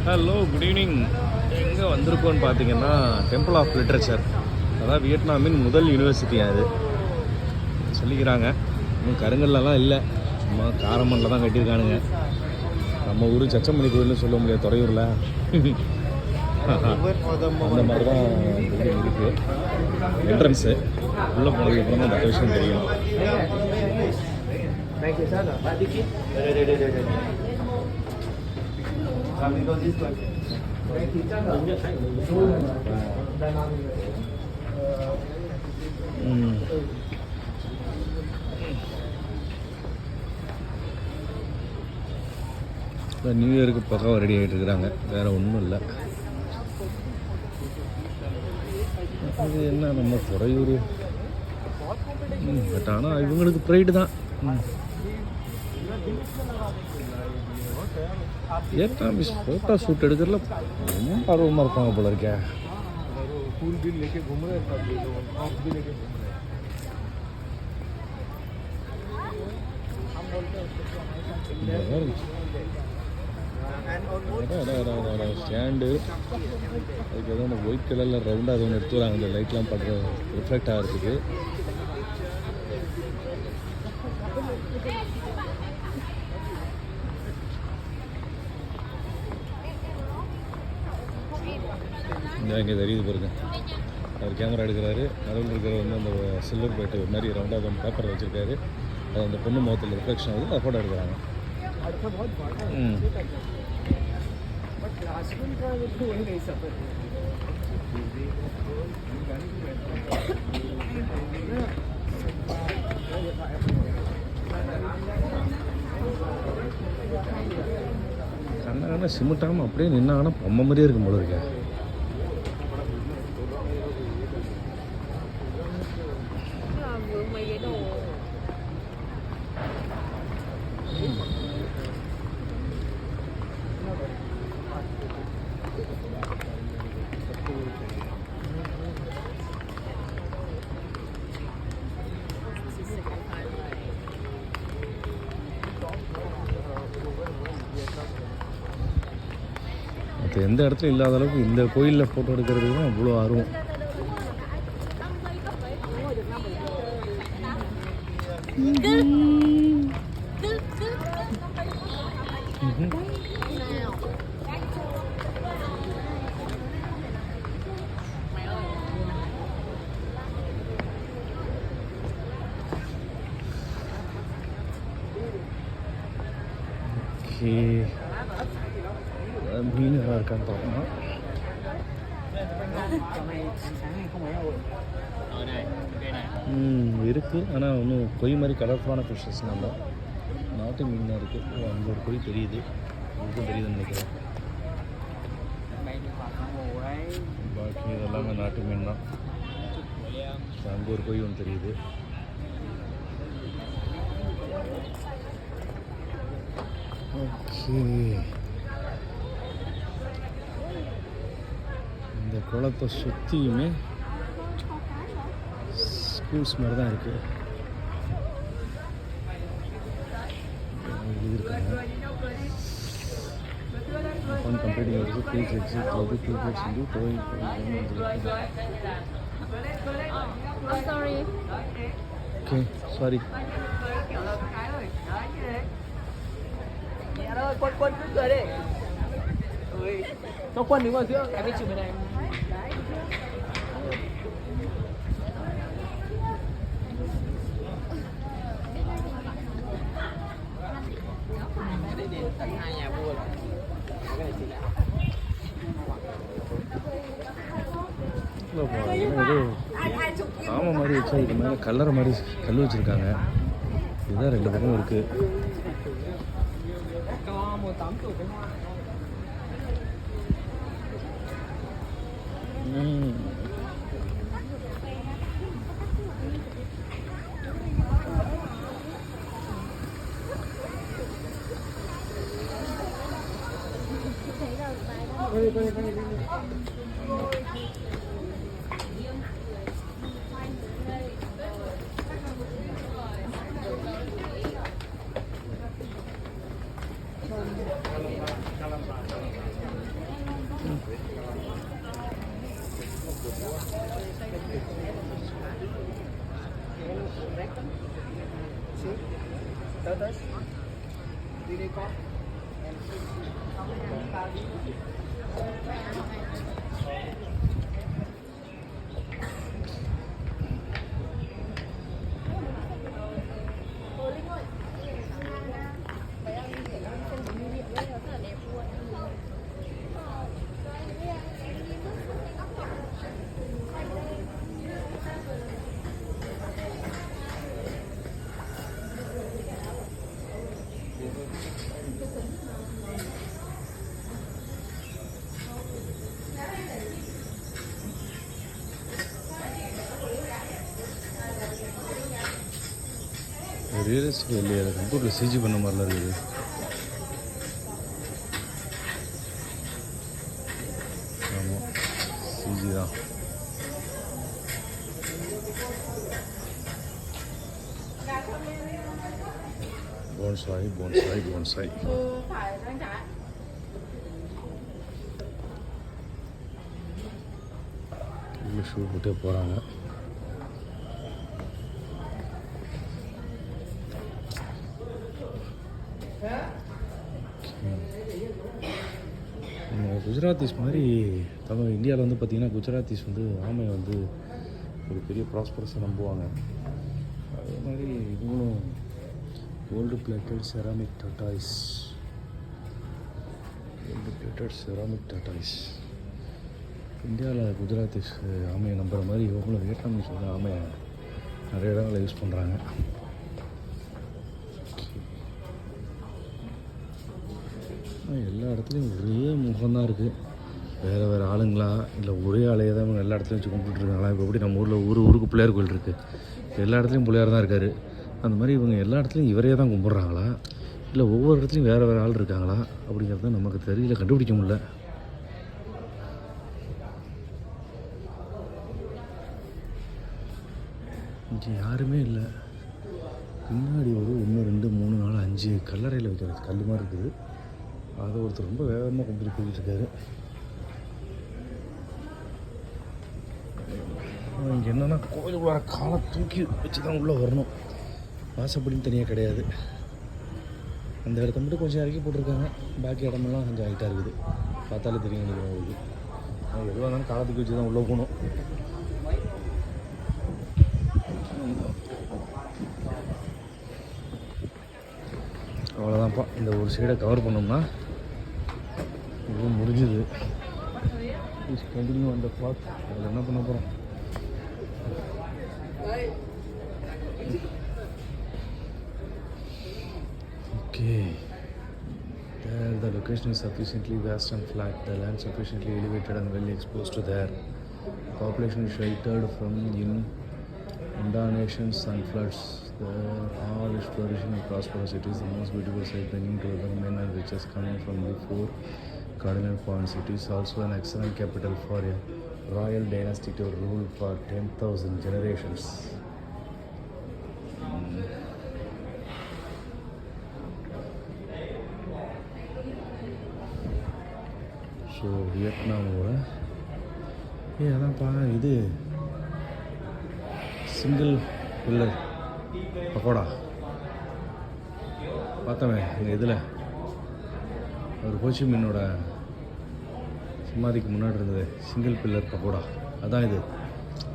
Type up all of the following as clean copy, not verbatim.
Hello, good evening. எங்கே வந்திருக்கோன்னு பார்த்தீங்கன்னா temple of literature. அதான் வியட்நாமின் முதல் யூனிவர்சிட்டி அது சொல்லிக்கிறாங்க. இன்னும் கருங்கல்லாம் இல்லை, சும்மா காரமண்ணில் தான் கட்டியிருக்கானுங்க. நம்ம ஊர் சச்சமணி கோயில்னு சொல்ல முடியாது, துறையூரில் அந்த மாதிரி தான் பில்டிங் இருக்குது. என்ட்ரன்ஸு உள்ளே போனதுக்கப்புறம் தான் மற்ற விஷயம் தெரியும். நியூ இயருக்கு பக்கம் ரெடி ஆகிட்டு இருக்கிறாங்க, வேறு ஒன்றும் இல்லை. அது என்ன நம்ம துறையூர், பட் ஆனால் இவங்களுக்கு ப்ரைடு தான். வியட்நாம் ஃபோட்டோ ஷூட் எடுக்கிறதுல ரொம்ப ஆர்வமாக இருப்பாங்க போல இருக்கே. ஸ்டாண்டு அதுக்கு ஏதோ அந்த ஒயிட் கலரில் ரவுண்டாக அது ஒன்று எடுத்து வராங்க, அந்த லைட்லாம் படுற ரிஃப்ளெக்ட் ஆகிறதுக்கு. இங்கே தெரியுது பாருங்க, அவர் கேமரா எடுக்கிறாரு. நடுவில் இருக்கிற வந்து அந்த சில்வர் பிளேட்டு மாதிரி ரவுண்டாக ஒன்று பேப்பரில் வச்சுருக்காரு. அது அந்த பொண்ணு முகத்தில் ரிஃப்ளெக்ஷன் ஆகுது, அதை ஃபோட்டோ எடுக்கிறாங்க. கண்ணா சிமிட்டாமல் அப்படியே நின்னாங்கன்னா பொம்மை மாதிரியே இருக்கும் போல இருக்கேன். எந்த இடத்துல இல்லாத அளவுக்கு இந்த கோயிலில் ஃபோட்டோ எடுக்கிறதுக்கு தான் அவ்வளோ ஆர்வம். மீன் நல்லா இருக்கான்னு பார்க்கணும். இருக்குது, ஆனால் ஒன்றும் கொய் மாதிரி கலர்ஃபுல்லான ஃபிஷ்ஷஸ் நல்லா நாட்டு மீன் தான் இருக்குது. அங்கே ஒரு கொய் தெரியுது, இதுக்கும் தெரியுதுன்னு நினைக்கிறேன். பாக்கி இதெல்லாமே நாட்டு மீன் தான். அங்கே ஒரு கொய் ஒன்று தெரியுது. ஓகே, இந்த குளத்தை சுற்றியுமே ஸ்கூல்ஸ் மாதிரி தான் இருக்குது. எழுதியிருக்காங்க upon completing your visit, please exit through the toilets into towing. I'm sorry. Okay, sorry. Quân cứ cười đi. Cho Quân đứng vào giữa, em đi chụp bên này. Hai nhà vua. ஆமை மாதிரி வச்சா இது மேலே கல்லறை மாதிரி கல் வச்சுருக்காங்க. இதுதான் ரெண்டு பக்கம் இருக்குது. Turtles. Unicorn. ரியலிஸ்டிக் இல்லையா, கம்ப்யூட்டரில் சிஜி பண்ண மாதிரிலாம் இருக்குது. ஆமாம், சிஜி தான். Bonsai bonsai bonsai. உள்ள ஷூ போட்டே போகிறாங்க. குஜராத்திஸ் மாதிரி தமிழ் இந்தியாவில் வந்து பார்த்திங்கன்னா குஜராத்திஸ் வந்து ஆமையை வந்து ஒரு பெரிய ப்ராஸ்பரஸை நம்புவாங்க. அதே மாதிரி இவங்களும் gold plated ceramic tortoise, gold plated ceramic tortoise. இந்தியாவில் குஜராத்திஸ் ஆமையை நம்புகிற மாதிரி இவங்களும் வியட்நாமீஸ் வந்து ஆமையை நிறைய இடங்களில் யூஸ் பண்ணுறாங்க. எல்லா இடத்துலையும் ஒரே முகம்தான் இருக்குது. வேறு வேறு ஆளுங்களா இல்லை ஒரே ஆளையே தான் எல்லா இடத்துலையும் வச்சு கும்பிட்டுருக்காங்களா? இப்போ எப்படி நம்ம ஊரில் ஊருக்கு பிள்ளையார் கோயில் இருக்குது, எல்லா இடத்துலையும் பிள்ளையார் தான் இருக்கார். அந்த மாதிரி இவங்க எல்லா இடத்துலையும் இவரே தான் கும்பிட்றாங்களா இல்லை ஒவ்வொரு இடத்துலையும் வேறு வேறு ஆள் இருக்காங்களா அப்படிங்கிறது நமக்கு தெரியல, கண்டுபிடிக்க முடியல. இங்கே யாருமே இல்லை. பின்னாடி ஒரு 1 2 3 4 5 கல்லறையில் வைக்கிற கல் மாதிரி இருக்குது. அதை ஒருத்தர் ரொம்ப வேகமாக கும்பிட்டு போயிட்டுருக்காரு. இங்கே என்னென்னா கோயிலுக்குள்ளார காலை தூக்கி வச்சு தான் உள்ளே வரணும். வாசப்படின்னு தனியாக கிடையாது. அந்த இடத்த மட்டும் கொஞ்சம் இறக்கி போட்டிருக்காங்க. பாக்கி இடமெல்லாம் கொஞ்சம் ஹைட்டாக இருக்குது. பார்த்தாலே தெரியும் நினைக்கிறேன் உங்களுக்கு. எதுவாக இருந்தாலும் காலை தூக்கி வச்சு தான் உள்ளே போகணும். அவ்வளோதான்ப்பா, இந்த ஒரு சைடை கவர் பண்ணோம்னா இது முடிஞ்சுது. கண்டினியூ அந்த பாத். அதில் என்ன பண்ண போகிறோம்? Okay, there the location is sufficiently vast and flat, the land sufficiently elevated and well exposed to there. The population is sheltered from inundations and floods. All is flourishing and prosperous. It is the most beautiful sight, bringing together men and riches coming from the 4 cardinal points. It is also an excellent capital for a royal dynasty to rule for 10,000 generations. So வியட்நாமோட அதான்ப்பா இது single pillar pakoda பார்த்தவன் இந்த இதில் ஒரு ஹோச்சிமின்னோட சமாதிக்கு முன்னாடி இருந்தது single pillar pakoda. அதான் இது.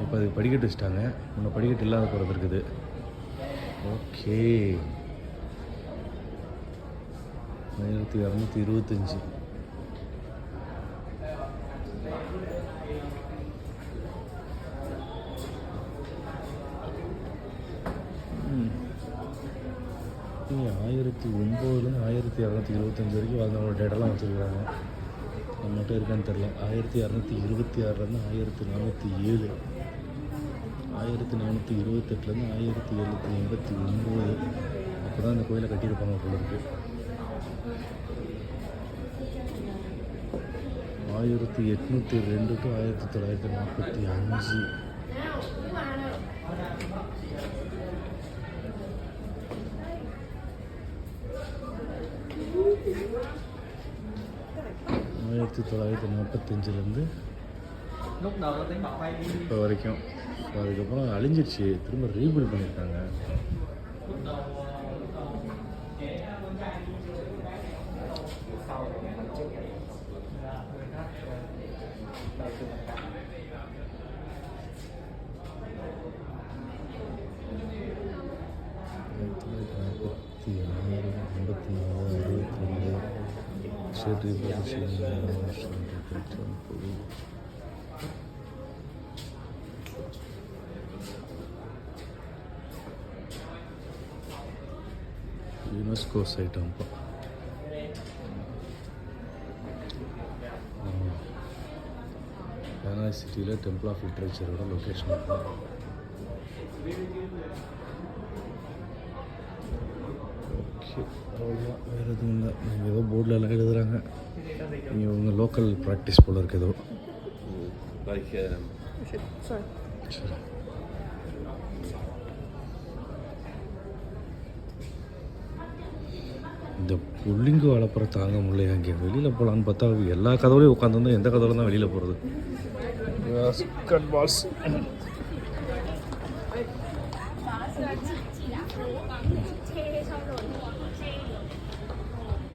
இப்போ அது படிக்கட்டு வச்சுட்டாங்க. முன்ன படிக்கட்டு இல்லாத போகிறது இருக்குது. ஓகே, 1225. இங்கே 1009 1225 வரைக்கும் வாழ்ந்தவங்களோட டேட்டெல்லாம் வச்சுருக்குறாங்க. அது மட்டும் இருக்கான்னு தெரில. 1226 1407, 1428 1789 அப்போ தான் இந்த கோயிலை கட்டியிருப்பாங்க போல இருக்குது. 1802 to 1945. ஆயிரத்தி 1945 lúc đầu tôi tính bảo bay đi இப்போ வரைக்கும். ஸோ அதுக்கப்புறம் அழிஞ்சிருச்சு, திரும்ப ரீபில்ட் பண்ணியிருக்காங்க. sau rồi mình trước người khác đầu tư mặt cả UNESCO side அப்போ பெனாய் சிட்டியில் டெம்பிள் ஆஃப் லிட்ரேச்சரோட லொக்கேஷன் இருக்கும். ஓகே, அவ்வளோதான், வேறு எதுவும் இல்லை. நீங்கள் ஏதோ போர்டில் எல்லாம் எழுதுகிறாங்க. நீங்கள் உங்கள் லோக்கல் ப்ராக்டிஸ் போல் இருக்கு ஏதோ. Sorry. சரி. இந்த புள்ளிங்கு வளர்ப்புற தாங்க முடியல. அங்கே வெளியில் போகலான்னு பார்த்தா எல்லா கதவுலையும் உட்காந்துருந்தா எந்த கதவுல தான் வெளியில் போகிறது. பால்ஸ்